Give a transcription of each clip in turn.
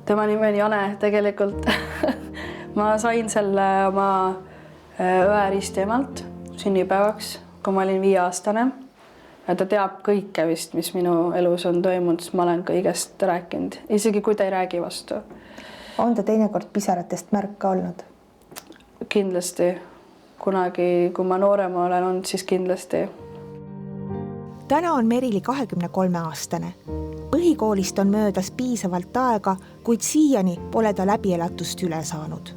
Tema nimi on Jane tegelikult. Ma sain selle oma õe ristiemalt sünnipäevaks, kui ma olin 5-aastane. Ja ta teab kõike vist, mis minu elus on toimunud, sest ma olen kõigest rääkinud, isegi kui ta ei räägi vastu. On ta teinekord pisaratest märk ka olnud? Kindlasti. Kunagi, kui ma noorema olen olnud, siis kindlasti. Täna on Merili 23-aastane. Põhikoolist on möödas piisavalt aega, kuid siiani pole ta läbielatust üle saanud.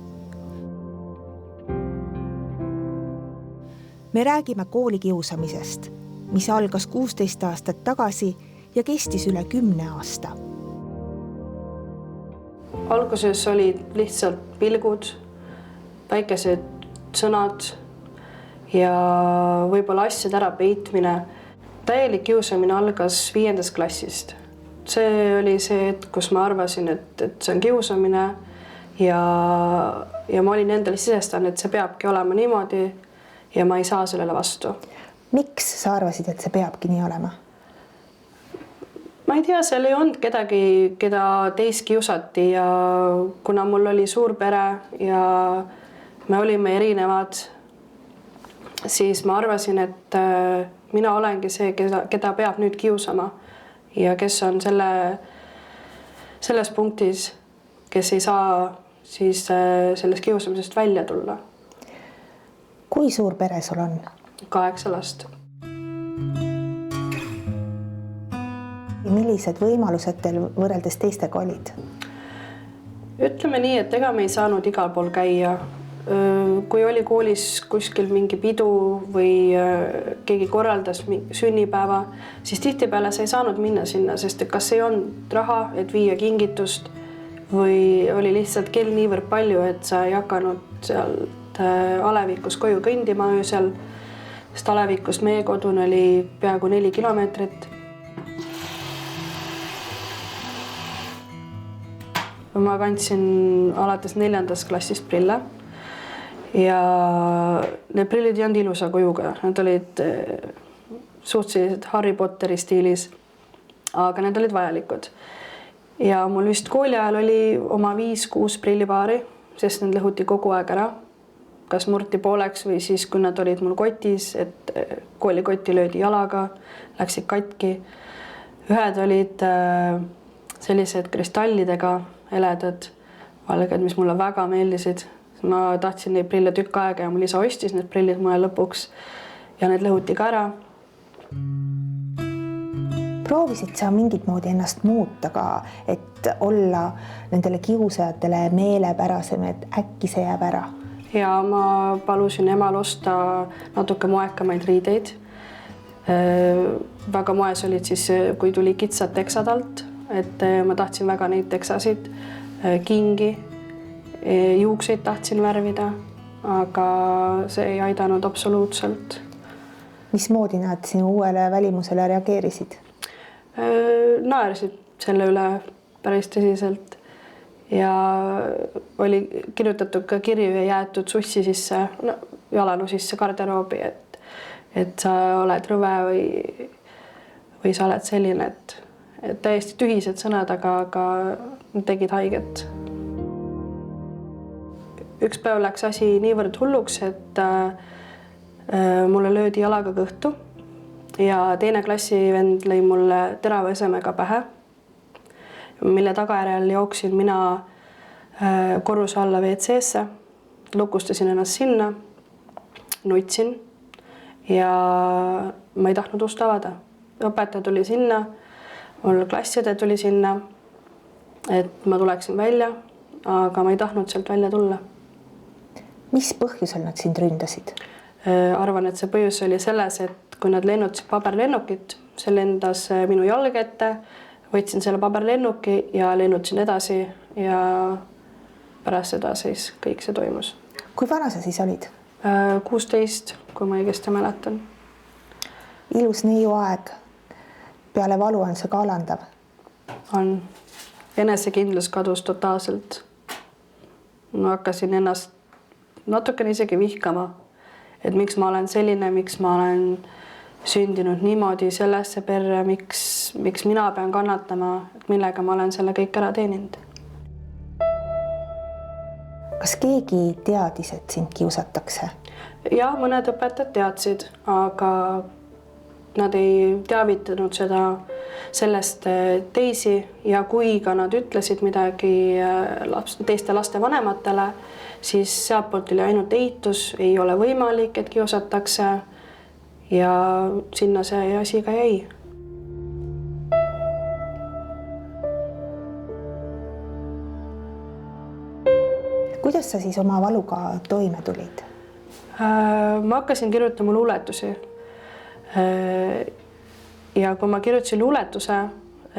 Me räägime koolikiusamisest, mis algas 16 aastat tagasi ja kestis üle 10 aasta. Alguses olid lihtsalt pilgud, väikesed sõnad ja võib-olla asjade ära peitmine. Täielik kiusamine algas 5. klassist. See oli see, kus ma arvasin, et see on kiusamine ja ma olin endale sisestanud, et see peabki olema niimoodi ja ma ei saa sellele vastu. Miks sa arvasid, et see peabki nii olema? Ma ei tea, seal ei olnud kedagi, keda teist kiusati ja kuna mul oli suur pere ja me olime erinevad, siis ma arvasin, et mina olengi see, keda peab nüüd kiusama ja kes on selles punktis, kes ei saa siis sellest kiusamisest välja tulla. Kui suur pere sul on? 8 last. Millised võimalused teil võrreldes teistega olid? Ütleme nii, et ega me ei saanud igal pool käia. Kui oli koolis kuskil mingi pidu või keegi korraldas sünnipäeva, siis tihtipeale sa ei saanud minna sinna, sest kas ei olnud raha, et viia kingitust või oli lihtsalt kell niivõrd palju, et sa ei hakanud sealt Alevikus koju kõndima öösel, sest Alevikust meie kodun oli peaaegu 4 kilomeetrit. Ma kandsin alates 4. klassist prille ja need prillid ei olnud ilusa kujuga, need olid suhteliselt Harry Potteri stiilis, aga need olid vajalikud. Ja mul vist kooli ajal oli oma 5-6 prillipaari, sest need lõhuti kogu aeg ära, kas murti pooleks või siis, kui nad olid mul kotis, et koolikoti löödi jalaga, läksid katki. Ühed olid sellised kristallidega heledad, valged, mis mulle väga meeldisid. Ma tahtsin neid prille tükk aega ja mul isa ostis need prillid mulle lõpuks ja need lõhuti ka ära. Proovisid sa mingit moodi ennast muuta ka, et olla nendele kiusajatele meelepärasem, et äkki see jääb ära? Ja ma palusin emal osta natuke moekamaid riideid. Väga moes olid siis, kui tuli kitsad teksad alt, et ma tahtsin väga neid teksasid, kingi, juukseid tahtsin värvida, aga see ei aidanud absoluutselt. Mismoodi nad sinu uuele välimusele reageerisid? Naersid selle üle päris tõsiselt ja oli kirjutatud ka kirju ja jäetud sussi sisse, jalanu sisse garderoobi, et sa oled rõve või sa oled selline, et täiesti tühised sõnad, aga nad tegid haiget. Üks päev läks asi niivõrd hulluks, et mulle löödi jalaga kõhtu ja teine klassivend lõi mulle terava esemega pähe, mille tagajärjel jooksin mina korruse alla WC-sse, lukustasin ennast sinna, nutsin ja ma ei tahtnud ust avada. Õpetaja tuli sinna, mul klasside tuli sinna, et ma tuleksin välja, aga ma ei tahtnud sealt välja tulla. Mis põhjusel nad sind ründasid? Arvan, et see põhjus oli selles, et kui nad lennutasid paberlennukit, see lendas minu jalg ette, võtsin selle paberlennuki ja lennutasin edasi ja pärast seda siis kõik see toimus. Kui vana sa siis olid? 16, kui ma õigesti mäletan. Ilus neiu aeg. Peale valu on see ka alandav? On. Enesekindlus kadus totaalselt. Ma hakkasin ennast natukene isegi vihkama, et miks ma olen selline, miks ma olen sündinud niimoodi sellesse perre, miks mina pean kannatama, millega ma olen selle kõik ära teeninud. kas keegi teadis, et sind kiusatakse? Ja mõned õpetajad teadsid, aga nad ei teavitanud sellest teisi ja kui ka nad ütlesid midagi teiste laste vanematele, siis sealtpoolt oli ainult eitus, ei ole võimalik, et kiusatakse ja sinna see asi ka jäi. Kuidas sa siis oma valuga toime tulid? Ma hakkasin kirjutama luuletusi. Ja kui ma kirjutasin luuletuse,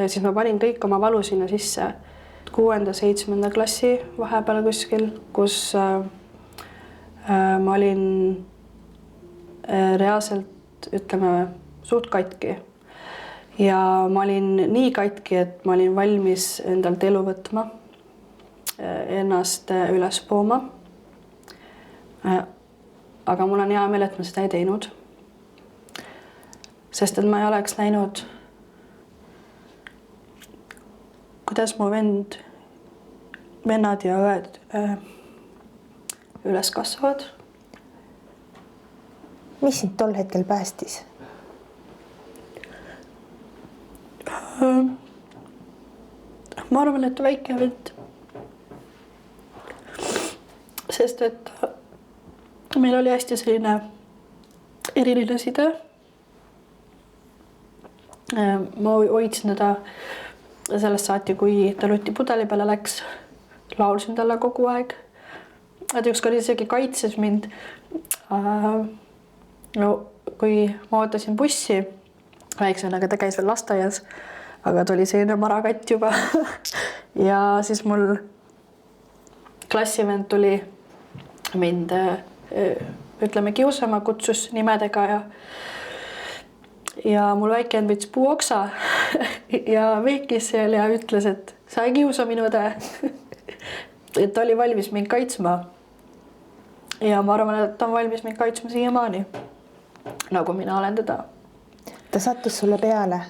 siis ma panin kõik oma valu sinna sisse. 6.–7. klassi vahepeal kuskil, kus ma olin reaalselt, ütleme, suht katki. Ja ma olin nii katki, et ma olin valmis endalt elu võtma, ennast üles pooma. Aga mul on hea meel, et ma seda ei teinud. Sest et ma ei oleks näinud, kuidas mu vennad ja õed üles kasvavad. Mis sind tol hetkel päästis? Ma arvan, et väike vend. Sest et meil oli hästi selline eriline side. Ma hoidsin teda sellest saati, kui ta luti pudeli peale läks. Laulsin talle kogu aeg. Et ükskord isegi kaitses mind. No, kui ma ootasin bussi, väiksena, aga ta käis veel lasteaias, aga ta oli selline marakatt juba. Ja siis mul klassivend tuli mind, ütleme, kiusama, kutsus nimedega ja mul väikend võttis puuoksa ja veekis seal ja ütles, et sa ei kiusa minu õde. Et ta oli valmis mind kaitsma. Ja ma arvan, et ta on valmis mind kaitsma siiamaani, nagu mina olen teda. Ta sattus sulle peale?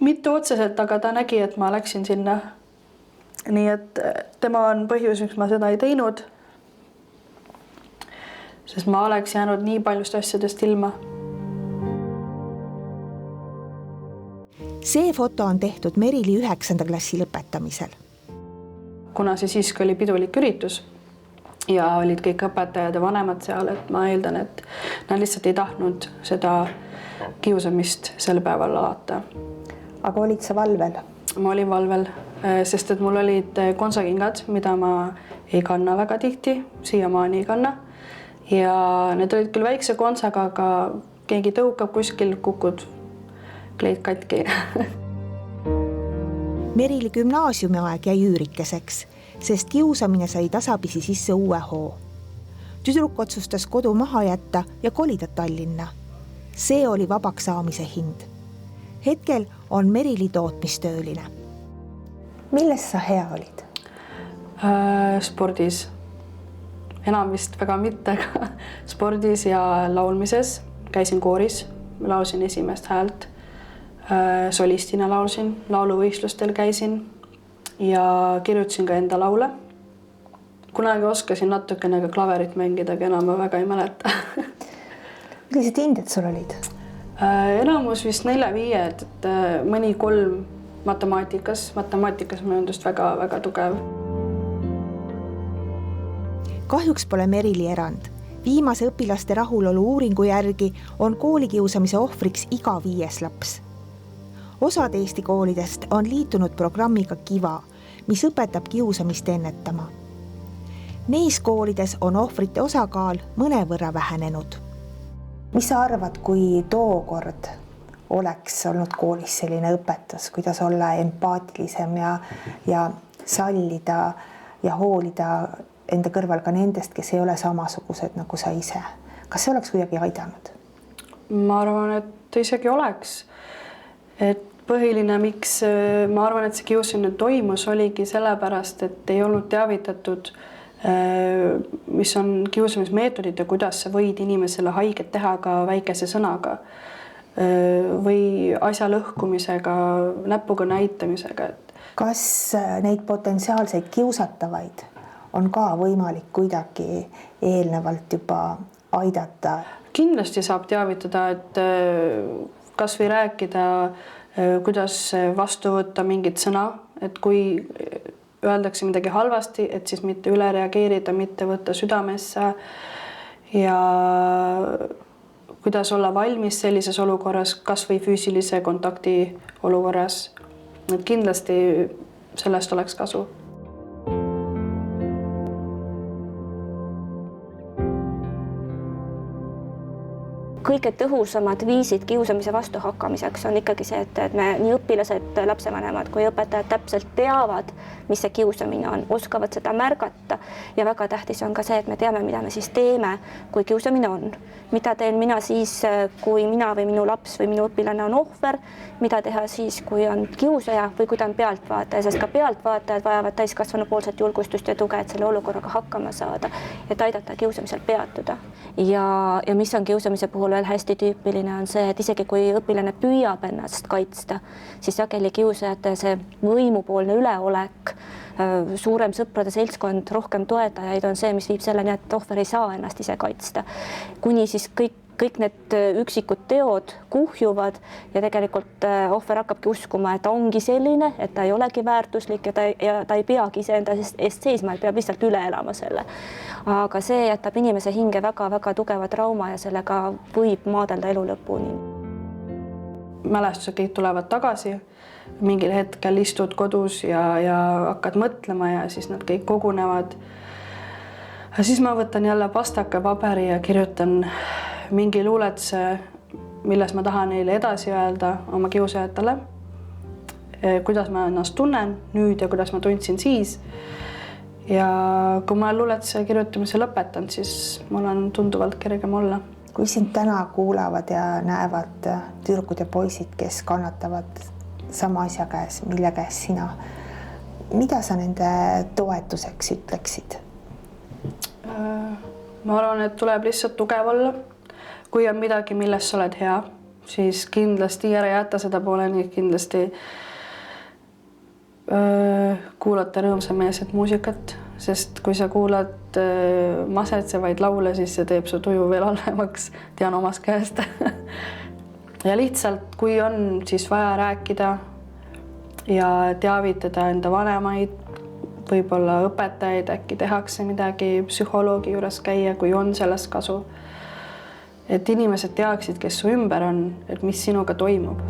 Mitte otseselt, aga ta nägi, et ma läksin sinna. Nii et tema on põhjus, miks ma seda ei teinud. Sest ma oleks jäänud nii paljust asjadest ilma. See foto on tehtud Merili 9. klassi lõpetamisel. Kuna see siiski oli pidulik üritus ja olid kõik õpetajad ja vanemad seal, et ma eeldan, et nad lihtsalt ei tahtnud seda kiusamist sel päeval alata. Aga olid sa valvel? Ma olin valvel, sest et mul olid konsakingad, mida ma ei kanna väga tihti, siiamaani ei kanna. Ja need olid küll väikse konsaga, aga keegi tõukab kuskil, kukud kleid katki. Merili gümnaasiumi aeg jäi üürikeseks, sest kiusamine sai tasapisi sisse uue hoo. Tüdruk otsustas kodu maha jätta ja kolida Tallinna. See oli vabaks saamise hind. Hetkel on Merili tootmistööline. Milles sa hea olid? Spordis. Enam vist väga mitte, aga spordis ja laulmises. Käisin kooris, laulsin esimest häält. Solistina laulsin, lauluvõistlustel käisin ja kirjutasin ka enda laule. Kunagi oskasin natukene ka klaverit mängida, aga enam ma väga ei mäleta. Millised hinded sul olid? Enamus vist 4-5, et mõni 3 matemaatikas. Matemaatikas ma olen just väga tugev. Kahjuks pole Merili erand. Viimase õpilaste rahulolu uuringu järgi on koolikiusamise ohvriks iga 5. laps. Osad Eesti koolidest on liitunud programmiga Kiva, mis õpetab kiusamist ennetama. Neis koolides on ohvrite osakaal mõnevõrra vähenenud. Mis sa arvad, kui tookord oleks olnud koolis selline õpetus, kuidas olla empaatilisem ja sallida ja hoolida enda kõrval ka nendest, kes ei ole samasugused nagu sa ise? Kas see oleks kuidagi aidanud? Ma arvan, et isegi oleks. Et põhiline, miks ma arvan, et see kiusamine toimus, oligi sellepärast, et ei olnud teavitatud, mis on kiusamismeetodid ja kuidas sa võid inimesele haiget teha ka väikese sõnaga või asja lõhkumisega, näpuga näitamisega. Kas neid potentsiaalseid kiusatavaid on ka võimalik kuidagi eelnevalt juba aidata? Kindlasti saab teavitada, et kas või rääkida, kuidas vastu võtta mingit sõna, et kui öeldakse midagi halvasti, et siis mitte üle reageerida, mitte võtta südamesse ja kuidas olla valmis sellises olukorras, kas või füüsilise kontakti olukorras. Et kindlasti sellest oleks kasu. Kõige tõhusamad viisid kiusamise vastu hakkamiseks on ikkagi see, et me nii õpilased, lapsevanemad kui õpetajad täpselt teavad, mis see kiusamine on, oskavad seda märgata ja väga tähtis on ka see, et me teame, mida me siis teeme, kui kiusamine on. Mida teen mina siis, kui mina või minu laps või minu õpilane on ohver, mida teha siis, kui on kiusaja või kui ta on pealtvaataja, sest ka pealtvaatajad vajavad täiskasvanupoolset julgustust ja tuge, et selle olukorraga hakkama saada, et aidata kiusamisel peatuda. Ja mis on kiusamise puhul veel hästi tüüpiline on see, et isegi kui õpilane püüab ennast kaitsta, siis sageli kiusajate see võimupoolne üleolek, suurem sõprade seltskond, rohkem toetajaid on see, mis viib selleni, et ohver ei saa ennast ise kaitsta. Kuni siis kõik need üksikud teod kuhjuvad ja tegelikult ohver hakkabki uskuma, et ta ongi selline, et ta ei olegi väärtuslik ja ta ei peagi iseenda eest seisma, et peab lihtsalt üle elama selle. Aga see jätab inimese hinge väga-väga tugeva trauma ja sellega võib maadelda elu lõpuni. Mälestused kõik tulevad tagasi. Mingil hetkel istud kodus ja hakkad mõtlema ja siis nad kõik kogunevad. Siis ma võtan jälle pastaka paberi ja kirjutan mingi luuletuse, milles ma tahan neile edasi öelda oma kiusajatele, kuidas ma ennast tunnen nüüd ja kuidas ma tundsin siis. Ja kui ma luuletuse kirjutamise lõpetan, siis mul on tunduvalt kergem olla. Kui sind täna kuulavad ja näevad tüdrukud ja poisid, kes kannatavad sama asja käes, mille käes sina, mida sa nende toetuseks ütleksid? Ma arvan, et tuleb lihtsalt tugev olla. Kui on midagi, milles sa oled hea, siis kindlasti ära jätta seda pooleni, kindlasti kuulata rõõmsameelset muusikat, sest kui sa kuulad masetsevaid laule, siis see teeb su tuju veel halvemaks, tean omast käest. Ja lihtsalt, kui on siis vaja rääkida ja teavitada enda vanemaid, võib-olla õpetajaid, äkki tehakse midagi, psühholoogi juures käia, kui on sellest kasu. Et inimesed teaksid, kes su ümber on, et mis sinuga toimub.